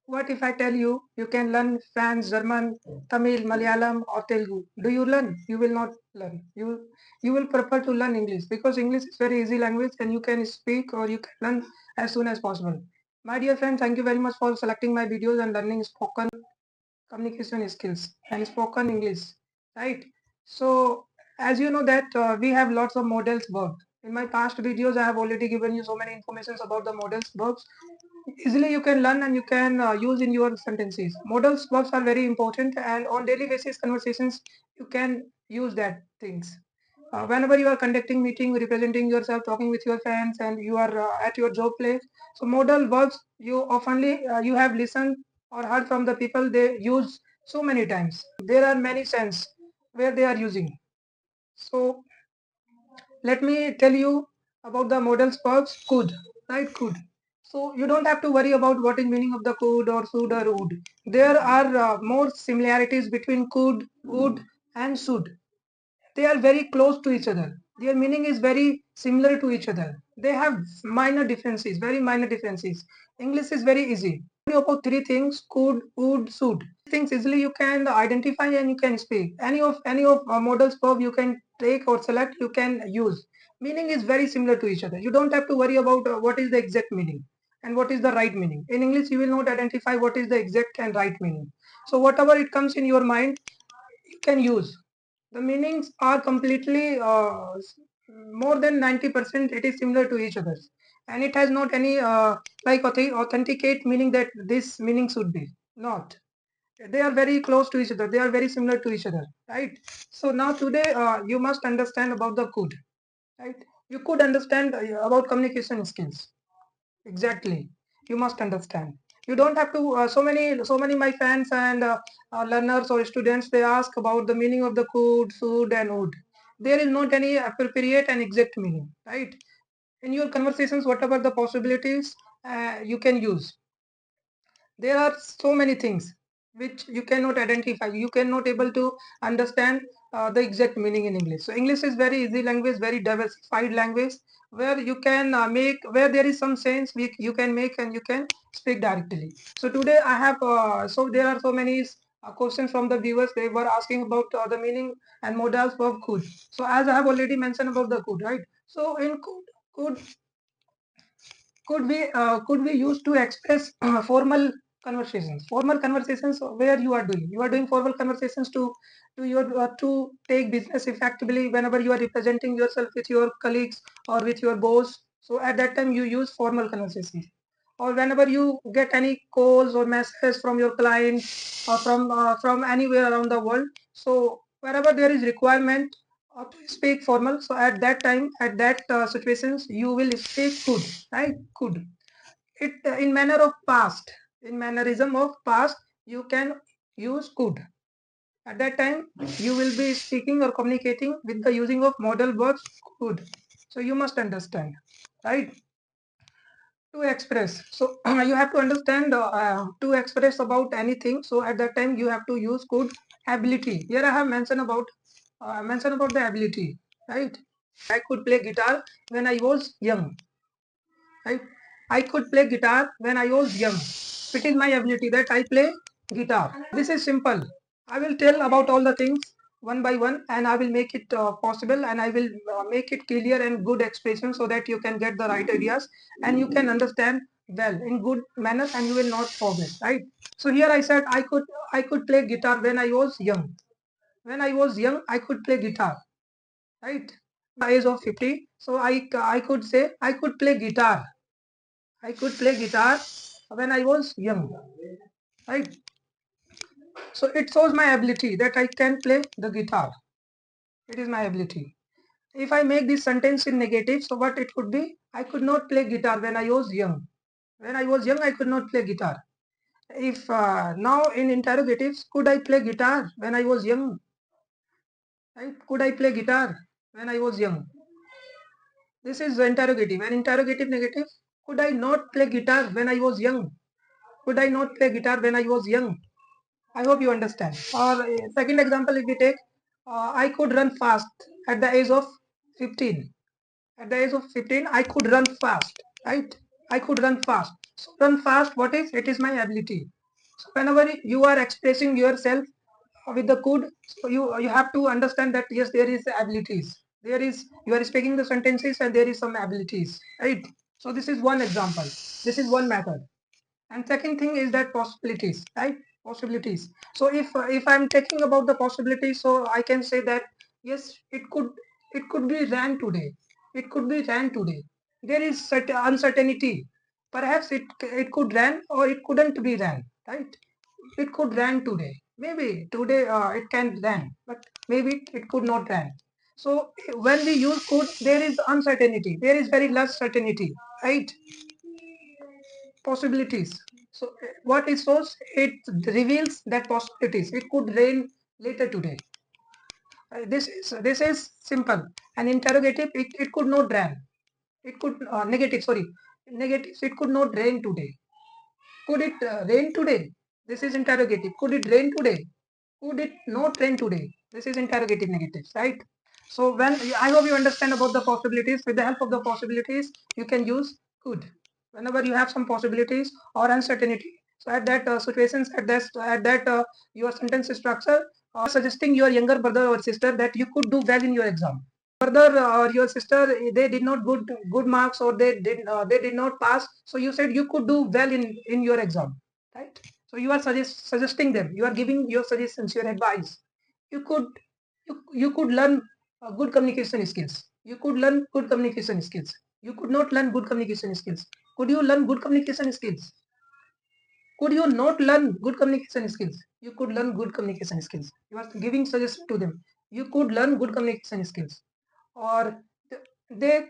What if I tell you you can learn French, German, Tamil, Malayalam or Telugu? Do you learn? You will not learn. You will prefer to learn English because English is very easy language and you can speak or you can learn as soon as possible. My dear friend, thank you very much for selecting my videos and learning spoken communication skills and spoken English, right? So as you know that we have lots of models verbs. In my past videos, I have already given you so many informations about the models verbs. Easily you can learn and you can use in your sentences. Models verbs are very important and on daily basis conversations you can use that things. Whenever you are conducting meeting, representing yourself, talking with your friends, and you are at your job place, so modal verbs you oftenly you have listened or heard from the people they use so many times. There are many sense where they are using. So let me tell you about the modal verbs could, right? Could. So you don't have to worry about what is meaning of the could or should or would. There are more similarities between could, would, and should. They are very close to each other. Their meaning is very similar to each other. They have minor differences, very minor differences. English is very easy. About three things: could, would, should. Things easily you can identify and you can speak. Any of models verb you can take or select, you can use. Meaning is very similar to each other. You don't have to worry about what is the exact meaning and what is the right meaning. In English, you will not identify what is the exact and right meaning. So whatever it comes in your mind, you can use. The meanings are completely more than 90% it is similar to each other, and it has not any like authenticate meaning that this meaning should be not. They are very close to each other, they are very similar to each other, right? So now today you must understand about the could, right? You could understand about communication skills. Exactly. You must understand. You don't have to. So many my fans and learners or students they ask about the meaning of the could, should, and would. There is not any appropriate and exact meaning, right? In your conversations, whatever the possibilities you can use. There are so many things which you cannot identify. You cannot able to understand the exact meaning in English. So English is very easy language, very diversified language where you can make, where there is some sense you can make and you can speak directly. So today I have so there are so many questions from the viewers. They were asking about the meaning and modals of could. So as I have already mentioned about the could, right? So in could could we use to express formal conversations where you are doing formal conversations to take business effectively whenever you are representing yourself with your colleagues or with your boss. So at that time you use formal conversations, or whenever you get any calls or messages from your client or from anywhere around the world. So wherever there is requirement to speak formal, so at that time, at that situations, you will speak could, right? Could. It in manner of past, in mannerism of past, you can use could. At that time, you will be speaking or communicating with the using of modal verbs could. So you must understand, right? To express. So you have to understand to express about anything. So at that time, you have to use could. Ability. Here I have mentioned about the ability, right? I could play guitar when I was young. Right? I could play guitar when I was young. It is my ability that I play guitar. This is simple. I will tell about all the things one by one and I will make it possible and I will make it clear and good expression so that you can get the right ideas and you can understand well in good manner and you will not forget, right? So here I said I could play guitar when I was young. When I was young, I could play guitar, right? By age of 50, so I could say I could play guitar. I could play guitar when I was young, right? So it shows my ability that I can play the guitar. It is my ability. If I make this sentence in negative, so what it could be? I could not play guitar when I was young. When I was young, I could not play guitar. If now in interrogatives, could I play guitar when I was young? Right? Could I play guitar when I was young? This is the interrogative. And interrogative negative, could I not play guitar when I was young? Could I not play guitar when I was young? I hope you understand. Or second example, if we take, I could run fast at the age of 15. At the age of 15, I could run fast, right? I could run fast. So run fast, what is? It is my ability. So whenever you are expressing yourself with the could, so you have to understand that yes, there is abilities. There is, you are speaking the sentences and there is some abilities, right? So this is one example. This is one method. And second thing is that possibilities, right? Possibilities. So if I'm talking about the possibilities, so I can say that yes, it could be ran today. It could be ran today. There is certain uncertainty. Perhaps it could ran or it couldn't be ran, right? It could ran today. Maybe today it can ran, but maybe it could not ran. So when we use could, there is uncertainty. There is very less certainty, right? Possibilities. So what it shows, it reveals that possibilities. It could rain later today. This is simple. An interrogative, it could not rain. It could negative. Sorry, negatives. It could not rain today. Could it rain today? This is interrogative. Could it rain today? Could it not rain today? This is interrogative negatives, right? So when I hope you understand about the possibilities. With the help of the possibilities, you can use could whenever you have some possibilities or uncertainty. So at that situations, at that your sentence structure, suggesting your younger brother or sister that you could do well in your exam. Brother or your sister, they did not good marks, or they did not pass. So you said you could do well in your exam, right? So you are suggesting them. You are giving your suggestions, your advice. You could you could learn good communication skills. You could learn good communication skills. You could not learn good communication skills. Could you learn good communication skills? Could you not learn good communication skills? You could learn good communication skills. You are giving suggestion to them. You could learn good communication skills. Or they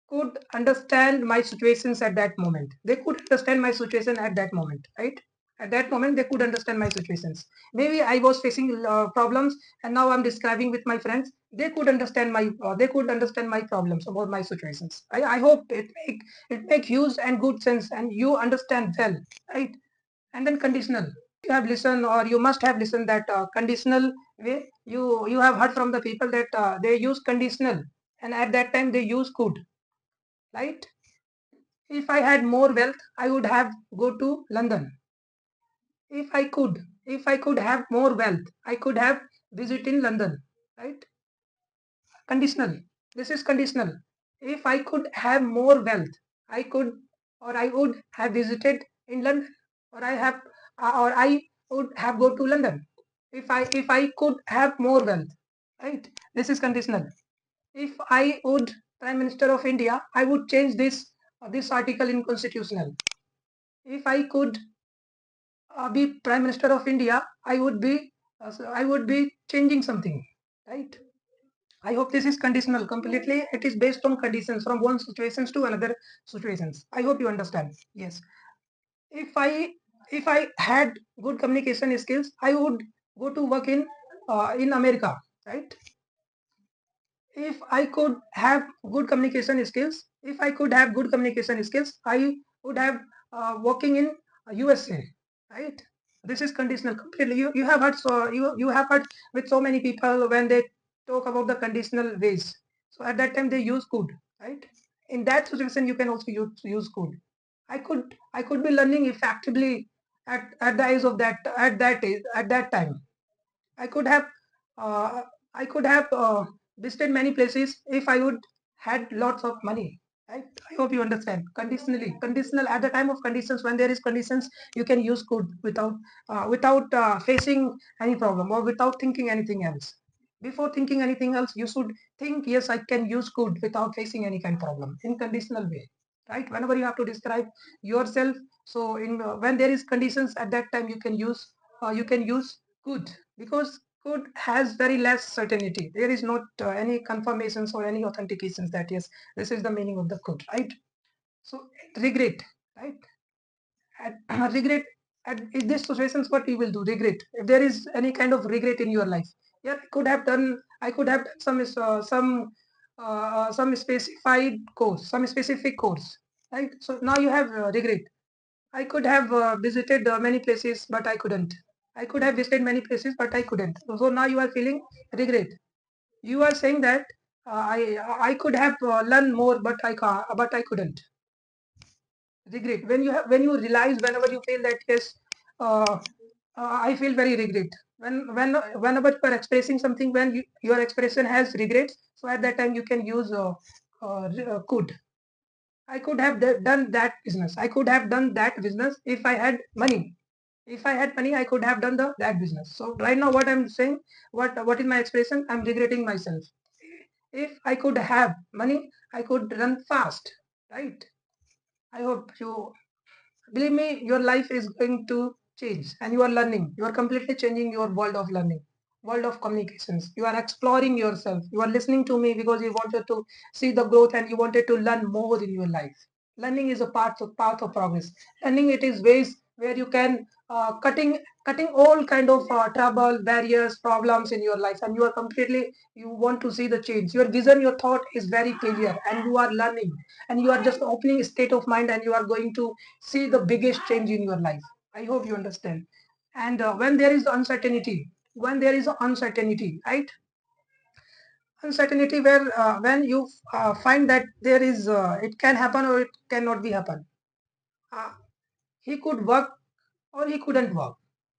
could understand my situations at that moment. They could understand my situation at that moment, right? At that moment, they could understand my situations. Maybe I was facing problems, and now I'm describing with my friends. They could understand my problems about my situations. I hope it make use and good sense, and you understand well, right? And then conditional. You have listened, or you must have listened that conditional way. You have heard from the people that they use conditional, and at that time they use could, right? If I had more wealth, I would have go to London. If I could have more wealth, I could have visit in London, right? Conditional. This is conditional. If I could have more wealth, I could, or I would have visited in London, or I would have go to London. If I could have more wealth, right? This is conditional. If I would Prime Minister of India, I would change this article in constitutional. If I could be Prime Minister of India, I would be changing something, right? I hope this is conditional completely. It is based on conditions from one situations to another situations. I hope you understand. Yes. If I had good communication skills, I would go to work in America, right? If I could have good communication skills, if I could have good communication skills, I would have working in USA, right? This is conditional completely. You have heard, so you have heard with so many people when they talk about the conditional ways. So at that time they use could, right? In that situation you can also use could. I could be learning effectively at the age of that time. I could have uh, I could have visited many places if I would had lots of money. Right? I hope you understand. Conditionally, conditional at the time of conditions, when there is conditions, you can use could without facing any problem or without thinking anything else. Before thinking anything else, you should think, yes, I can use could without facing any kind of problem in conditional way. Right? Whenever you have to describe yourself, so in when there is conditions at that time, you can use could, because could has very less certainty. There is not any confirmations or any authentications that yes, this is the meaning of the could, right? So regret, right? Regret in these situations, what we will do? Regret. If there is any kind of regret in your life, yeah, I could have done some specified course, some specific course, right? So now you have regret. I could have visited many places, but I couldn't. I could have visited many places, but I couldn't. So now you are feeling regret. You are saying that I could have learned more, but I couldn't. regret. When you realize, whenever you feel that yes, uh, I feel very regret. Whenever you are expressing something, when your expression has regrets, so at that time you can use could. I could have done that business. I could have done that business if I had money. If I had money, I could have done that business. So right now, what I'm saying, what is my expression? I'm regretting myself. If I could have money, I could run fast. Right? I hope you believe me. Your life is going to change, and you are learning. You are completely changing your world of learning, world of communications. You are exploring yourself. You are listening to me because you wanted to see the growth and you wanted to learn more in your life. Learning is a path of progress. Learning, it is ways where you can cutting all kind of trouble, barriers, problems in your life, and you are completely, you want to see the change. Your vision, your thought is very clear, and you are learning, and you are just opening state of mind, and you are going to see the biggest change in your life. I hope you understand. And when there is uncertainty, right, uncertainty, where when you find that there is it can happen or it cannot be happen. uh, he could work or he couldn't work.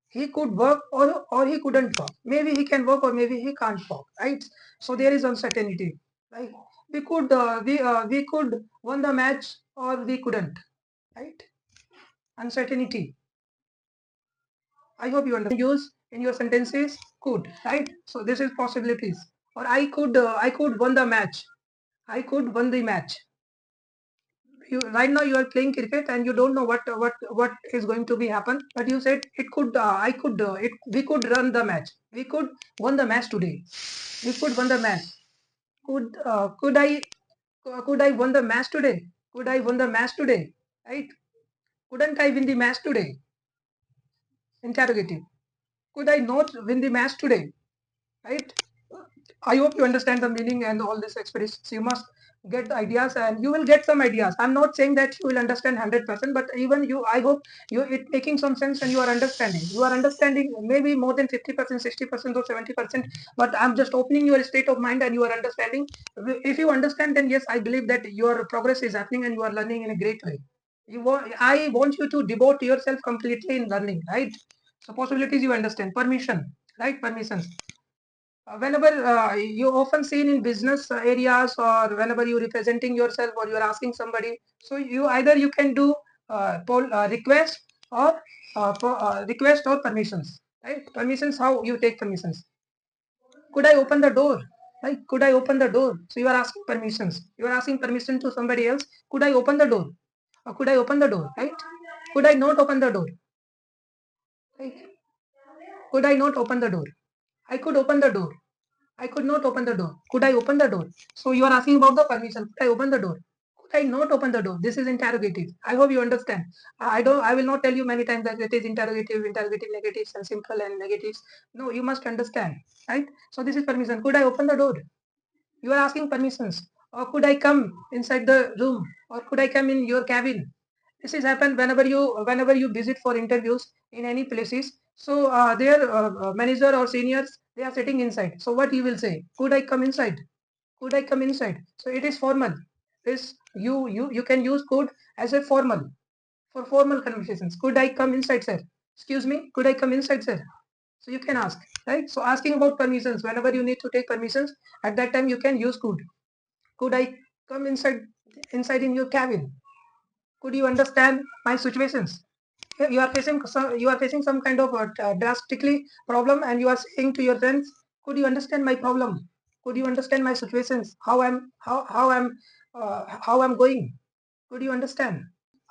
He could work or he couldn't work. Maybe he can work or maybe he can't work, right? So there is uncertainty, right? We could won the match or we couldn't, right? Uncertainty. I hope you understand. Use in your sentences could, right? So this is possibilities. Or I could won the match. I could won the match. Right now you are playing cricket and you don't know what is going to be happen, but you said it could I could it we could run the match, we could won the match today, we could won the match. Could I won the match today, could I won the match today, right? Couldn't I win the match today? Interrogative. Could I not win the match today, right? I hope you understand the meaning and all this expressions. You must get ideas, and you will get some ideas. I'm not saying that you will understand 100%, but even you, I hope you it making some sense and you are understanding. You are understanding maybe more than 50%, 60%, or 70%. But I'm just opening your state of mind and you are understanding. If you understand, then yes, I believe that your progress is happening and you are learning in a great way. I want you to devote yourself completely in learning, right? So possibilities you understand. Permission, right? Permissions. Whenever you often seen in business areas, or whenever you representing yourself or you are asking somebody, so you either you can do request or request or permissions, right? Permissions, how you take permissions? Could I open the door, right? Could I open the door? So you are asking permissions, you are asking permission to somebody else. Could I open the door, or could I open the door, right? Could I not open the door, right? Could I not open the door? I could open the door, I could not open the door. Could I open the door? So you are asking about the permission. Could I open the door? Could I not open the door? This is interrogative. I hope you understand. I don't. I will not tell you many times that it is interrogative, interrogative negatives, and simple and negatives. No, you must understand, right? So this is permission. Could I open the door? You are asking permissions. Or could I come inside the room? Or could I come in your cabin? This is happen whenever you visit for interviews in any places. So their manager or seniors, they are sitting inside. So what you will say? Could I come inside? Could I come inside? So it is formal. This you can use could as a formal for formal conversations. Could I come inside, sir? Excuse me. Could I come inside, sir? So you can ask, right? So asking about permissions, whenever you need to take permissions, at that time you can use could. Could I come inside in your cabin? Could you understand my situations? You are facing some kind of drastically problem, and you are saying to your friends, could you understand my problem? Could you understand my situations? How I'm going? Could you understand?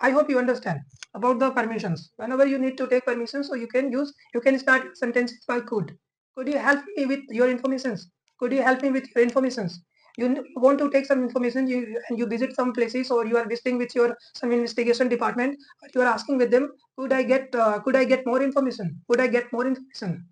I hope you understand about the permissions. Whenever you need to take permissions, so you can start sentences by could. Could you help me with your informations? Could you help me with your informations? You want to take some information, and you visit some places, or you are visiting with your some investigation department, but you are asking with them, could I get more information? Could I get more information?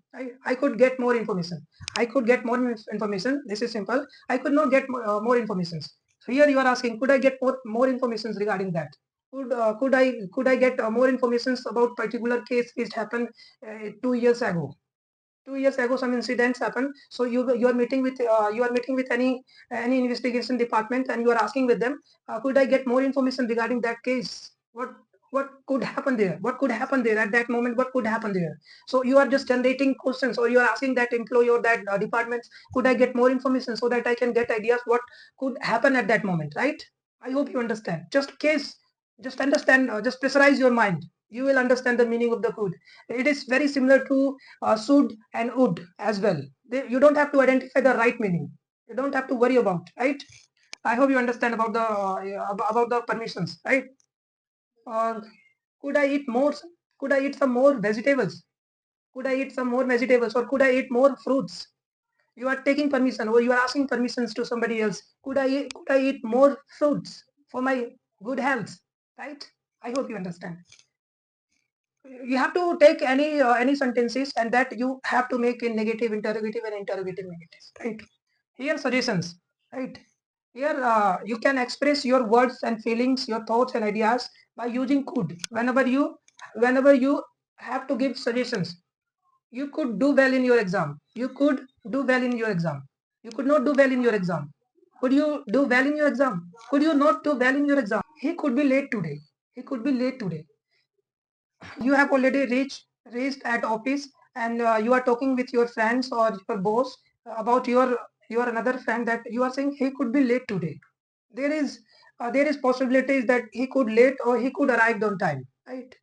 I could get more information. I could get more information. This is simple. I could not get more information. So here you are asking, could I get more information regarding that? Could I get more information about particular case which happened 2 years ago? 2 years ago, some incidents happened. So you are meeting with any investigation department, and you are asking with them, could I get more information regarding that case? what what could happen there, what could happen there at that moment, what could happen there. So you are just generating questions, or you are asking that employee or that department, could I get more information so that I can get ideas what could happen at that moment, right? I hope you understand. Just case, just understand, just pressurize your mind, you will understand the meaning of the could. It is very similar to should and would as well. You don't have to identify the right meaning, you don't have to worry about, right? I hope you understand about the permissions, right? Or could I eat more? Could I eat some more vegetables? Could I eat some more vegetables? Or could I eat more fruits? You are taking permission, or you are asking permissions to somebody else. Could I eat more fruits for my good health? Right? I hope you understand. You have to take any sentences, and that you have to make in negative, interrogative, and interrogative negatives. Right? Here suggestions. Right? Here you can express your words and feelings, your thoughts and ideas by using could. Whenever you have to give suggestions, you could do well in your exam. You could do well in your exam. You could not do well in your exam. Could you do well in your exam? Could you not do well in your exam? He could be late today. He could be late today. You have already reached at office, and you are talking with your friends or your boss about your another friend, that you are saying he could be late today. There is possibilities that he could late or he could arrive on time, right?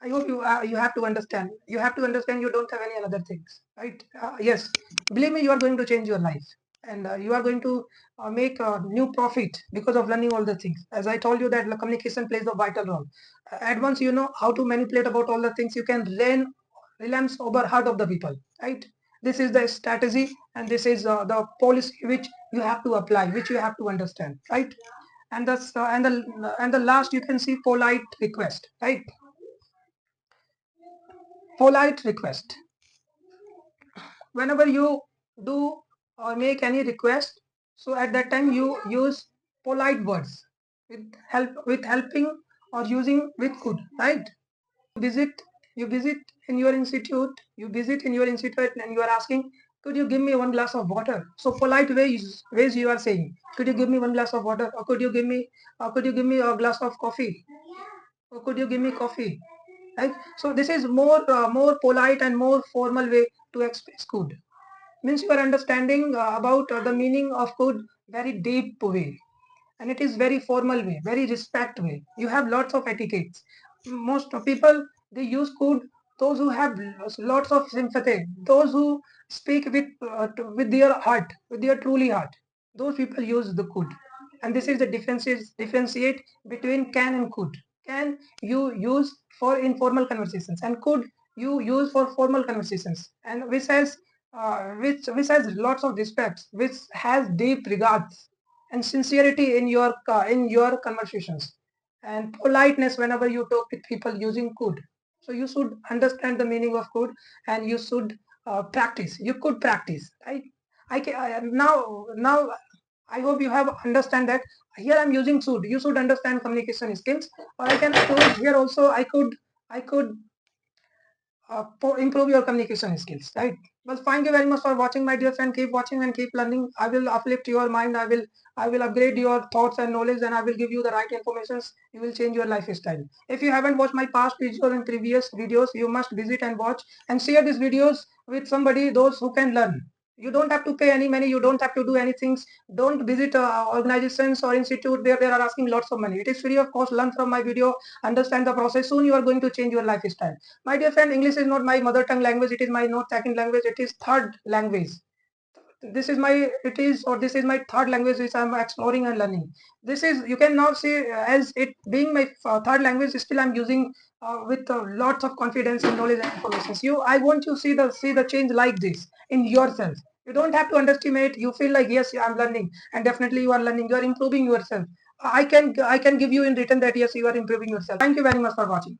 I hope you have to understand. You have to understand. You don't have any other things, right? Yes, believe me, you are going to change your life, and you are going to make a new profit because of learning all the things. As I told you, that the communication plays a vital role. At once you know how to manipulate about all the things, you can relance over heart of the people, right? This is the strategy, and this is the policy which you have to apply, which you have to understand, right? And the last, you can see polite request, right? Polite request. Whenever you do or make any request, so at that time you use polite words with helping or using with could, right? Visit you visit in your institute, and you are asking, could you give me one glass of water? So polite ways you are saying, could you give me one glass of water, or could you give me a glass of coffee, or could you give me coffee, right? So this is more polite and more formal way to express could. Means you are understanding about the meaning of could very deep way, and it is very formal way, very respect way. You have lots of etiquettes. Most of people, they use could, those who have lots of sympathy, those who speak with their heart, with their truly heart, those people use the could. And this is the differentiate between can and could. Can you use for informal conversations, and could you use for formal conversations, and which has lots of respect, which has deep regards and sincerity in your conversations, and politeness whenever you talk with people using could. So you should understand the meaning of could, and you should practice. You could practice, right? Now I hope you have understand that here I'm using should. You should understand communication skills, or I can close here also. I could improve your communication skills, right? Well, thank you very much for watching, my dear friend. Keep watching and keep learning. I will uplift your mind. I will upgrade your thoughts and knowledge, and I will give you the right information. You will change your lifestyle. If you haven't watched my past videos and previous videos, you must visit and watch, and share these videos with somebody, those who can learn. You don't have to pay any money. You don't have to do anything. Don't visit organizations or institute where they are asking lots of money. It is free of cost. Learn from my video. Understand the process. Soon you are going to change your lifestyle. My dear friend, English is not my mother tongue language. It is my not second language. It is third language. This is my third language which I'm exploring and learning. This is, you can now see, as it being my third language, still I'm using with lots of confidence and knowledge and information. I want you to see the change like this in yourself. You don't have to underestimate. You feel like, yes, I'm learning, and definitely you are learning. You are improving yourself. I can give you in return that yes, you are improving yourself. Thank you very much for watching.